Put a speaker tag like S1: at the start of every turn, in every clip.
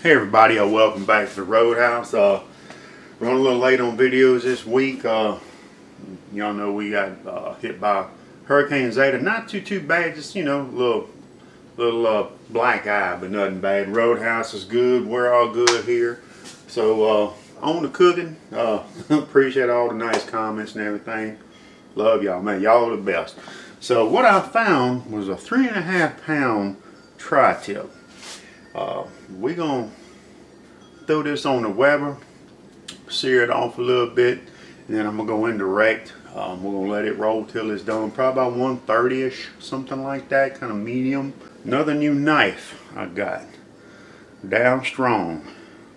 S1: Hey everybody, welcome back to the Roadhouse. Running a little late on videos this week. Y'all know we got hit by Hurricane Zeta. Not too bad, just little black eye, but nothing bad. Roadhouse is good. We're all good here. So on the cooking. Appreciate all the nice comments and everything. Love y'all, man. Y'all are the best. So what I found was a 3.5 pound tri-tip. We're gonna throw this on the Weber, sear it off a little bit, and then I'm gonna go indirect. We're gonna let it roll till it's done, probably about 130-ish, something like that, kind of medium. Another new knife I got, Down Strong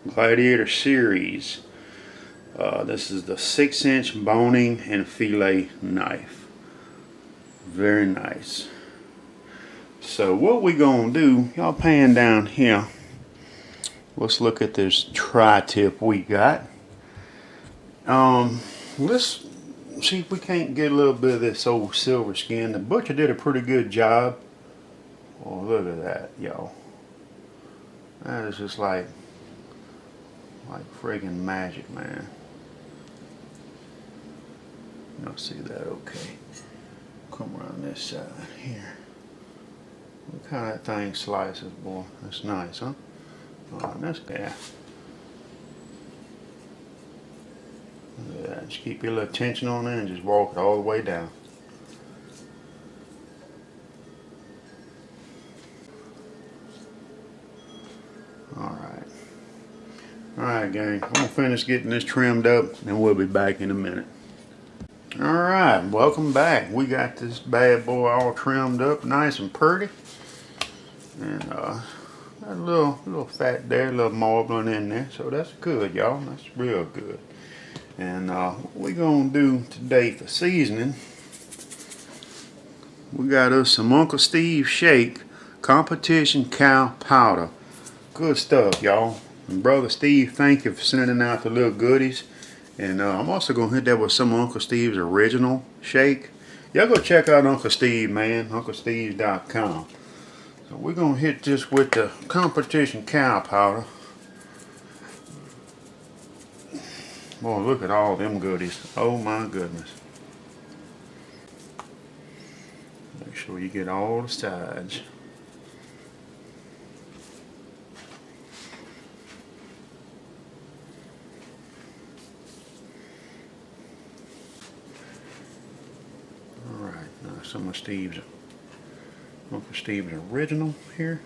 S1: Gladiator Series. This is the 6-inch boning and fillet knife. Very nice. So what we gonna do, y'all pan down here. Let's look at this tri-tip we got. Let's see if we can't get a little bit of this old silver skin. The butcher did a pretty good job. Oh, look at that, y'all. That is just like friggin' magic, man. You'll see that okay. Come around this side here. Look how that thing slices, boy. That's nice, huh? Oh, this guy. Look at that. Just keep your little tension on there and just walk it all the way down. Alright. Alright, gang. I'm going to finish getting this trimmed up and we'll be back in a minute. Alright, welcome back. We got this bad boy all trimmed up, nice and pretty. And got a little fat there, a little marbling in there, so that's good, y'all. That's real good. And what we gonna do today for seasoning, we got us some Uncle Steve Shake Competition Cow Powder. Good stuff, y'all. And Brother Steve, thank you for sending out the little goodies. And I'm also gonna hit that with some of Uncle Steve's original shake. Y'all go check out Uncle Steve, man. UncleSteve.com. So we're gonna hit this with the Competition Cow Powder. Boy, look at all them goodies. Oh my goodness. Make sure you get all the sides. Alright, now some of Uncle Steve's original here.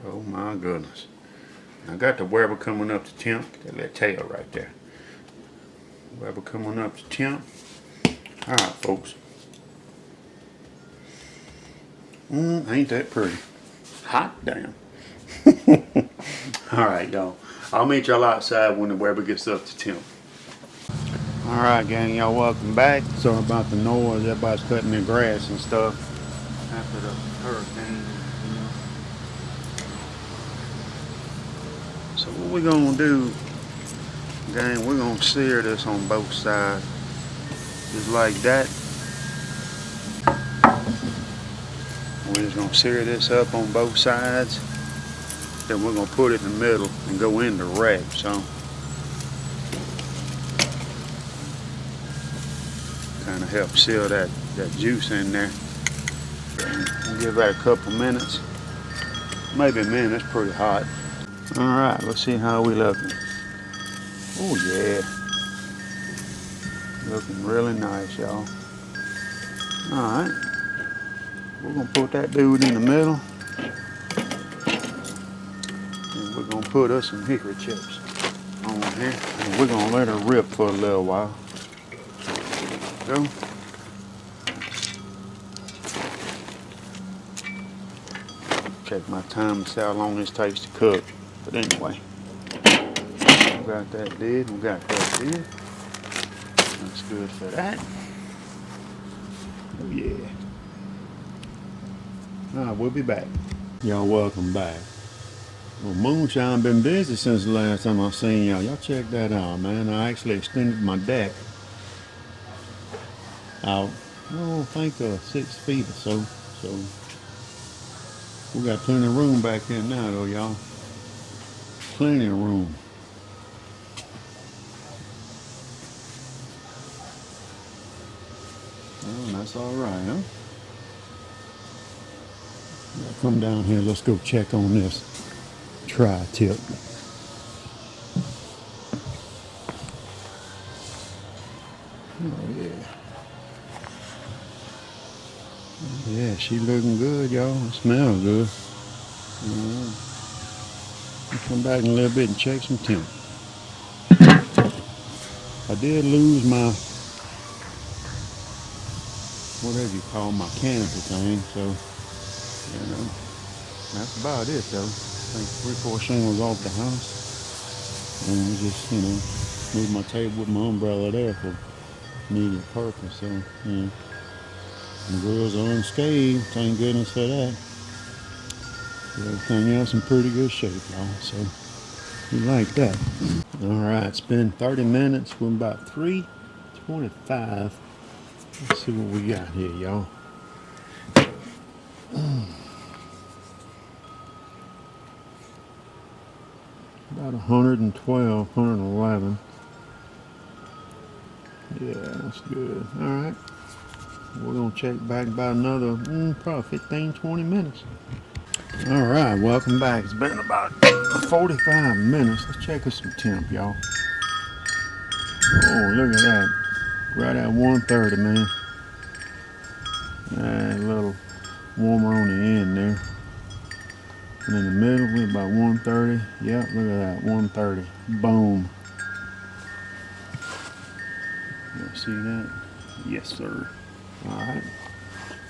S1: Oh my goodness. I got the Weber coming up to temp. That little tail right there. Weber coming up to temp. Alright, folks. Ain't that pretty. Hot damn. Alright, y'all. I'll meet y'all outside when the Weber gets up to temp. Alright, gang, y'all welcome back. Sorry about the noise. Everybody's cutting their grass and stuff after the hurricane. So what we're gonna do, gang, we're gonna sear this on both sides. Just like that. We're just gonna sear this up on both sides. Then we're gonna put it in the middle and go in direct. So kind of help seal that juice in there. We'll give that a couple minutes, maybe a minute. It's pretty hot. All right, let's see how we looking. Oh yeah, looking really nice, y'all. All right, we're gonna put that dude in the middle. We're gonna put us some hickory chips on here, and we're gonna let her rip for a little while. There we go. Check my time to see how long this takes to cook. But anyway, we got that did. We got that did. That's good for that. Oh yeah. Alright, we'll be back. Y'all welcome back. Well, Moonshine been busy since the last time I seen y'all. Y'all check that out, man. I actually extended my deck out, I think 6 feet or so. So we got plenty of room back here now though, y'all. Plenty of room. Oh, that's all right, huh? Now come down here. Let's go check on this tri-tip. Oh yeah. Yeah, she looking good, y'all. It smells good. I'll come back in a little bit and check some temp. I did lose my, whatever you call my canopy thing, so, you know, that's about it though. I think 3/4 shingles off the house. And we just, you know, moved my table with my umbrella there for needed purpose. So, you know, the girls are unscathed. Thank goodness for that. Everything else in pretty good shape, y'all. So, we like that. All right, it's been 30 minutes. We're about 3:25. Let's see what we got here, y'all. About 112, 111. Yeah, that's good. All right. We're going to check back about another probably 15, 20 minutes. All right, welcome back. It's been about 45 minutes. Let's check us some temp, y'all. Oh, look at that. Right at 130, man. A little warmer on the end there. And in the middle, we're about 130. Yep, look at that, 130. Boom. You see that? Yes, sir. All right.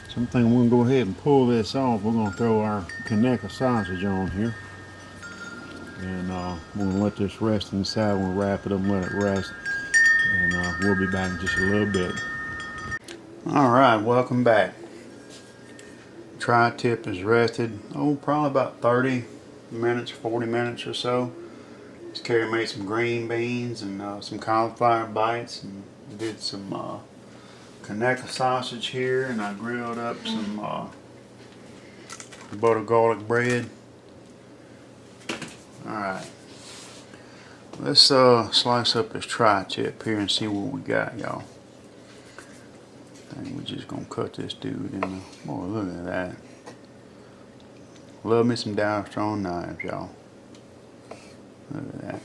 S1: So I'm thinking we're going to go ahead and pull this off. We're going to throw our Connector sausage on here. And we're going to let this rest inside. We'll wrap it up and let it rest. And we'll be back in just a little bit. All right, welcome back. Tri-tip is rested, probably about 30 minutes, 40 minutes or so. Just Carrie made some green beans and some cauliflower bites, and did some Connector sausage here, and I grilled up some butter garlic bread. Alright, let's slice up this tri-tip here and see what we got, y'all. I think we're just gonna cut this dude in the, oh, look at that. Love me some Dow Strong knives, y'all. Look at that.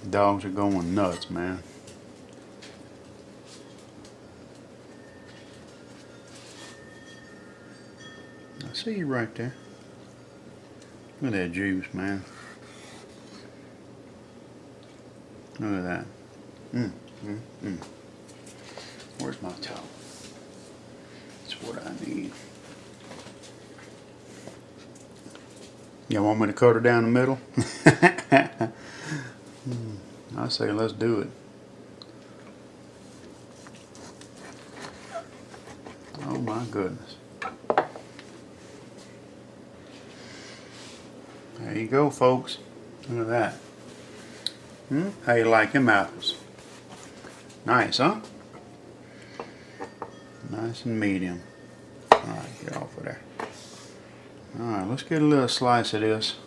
S1: Dogs are going nuts, man. I see you right there. Look at that juice, man. Look at that. Where's my towel? That's what I need. Y'all want me to cut her down the middle? I say let's do it. Oh my goodness. There you go, folks. Look at that. How you like them apples? Nice, huh? Nice and medium. Alright, get off of there. Alright, let's get a little slice of this.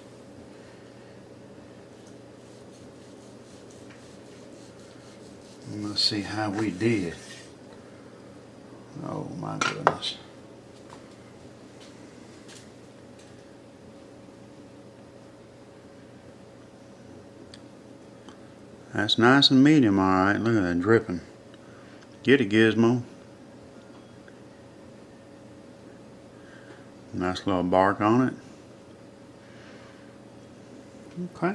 S1: And let's see how we did. Oh my goodness. That's nice and medium, alright. Look at that dripping. Get it, Gizmo. Nice little bark on it. Okay.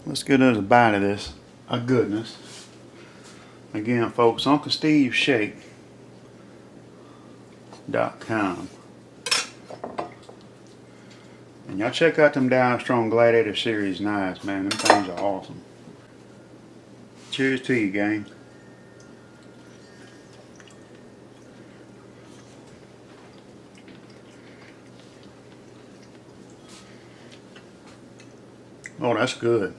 S1: Let's get us a bite of this. A goodness. Again, folks, UncleSteveShake.com. And y'all check out them Dow Strong Gladiator Series knives, man. Them things are awesome. Cheers to you, gang. Oh, that's good.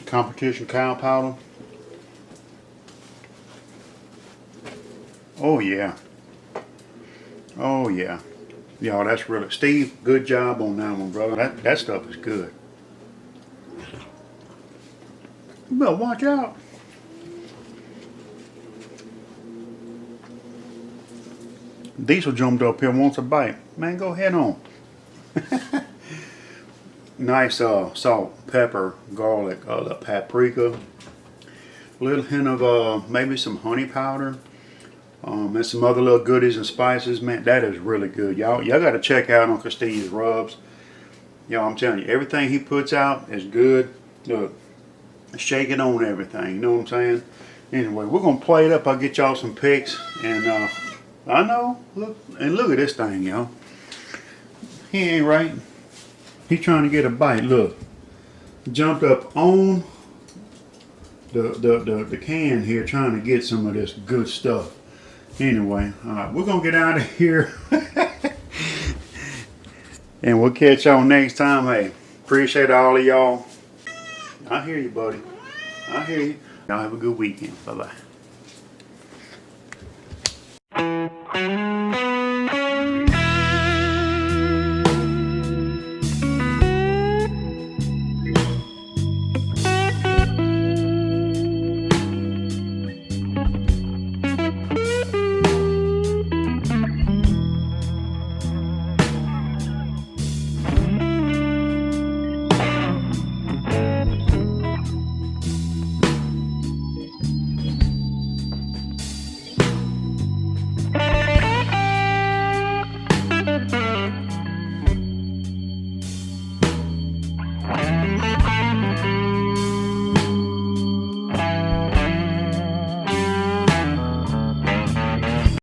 S1: Competition cow powder. Oh yeah. Oh yeah. Y'all, that's really, Steve, good job on that one, brother. That stuff is good. You better watch out. Diesel jumped up here, wants a bite. Man, go ahead on. Nice salt, pepper, garlic, the paprika. A little hint of maybe some honey powder. And some other little goodies and spices. Man, that is really good. Y'all got to check out Uncle Steve's rubs. Y'all, I'm telling you, everything he puts out is good. Look, shake it on everything. You know what I'm saying? Anyway, we're going to play it up. I'll get y'all some pics. And I know. Look at this thing, y'all. He ain't right. He's trying to get a bite. Look. Jumped up on the can here trying to get some of this good stuff. Anyway, alright, we're going to get out of here. And we'll catch y'all next time. Hey, appreciate all of y'all. I hear you, buddy. I hear you. Y'all have a good weekend. Bye-bye.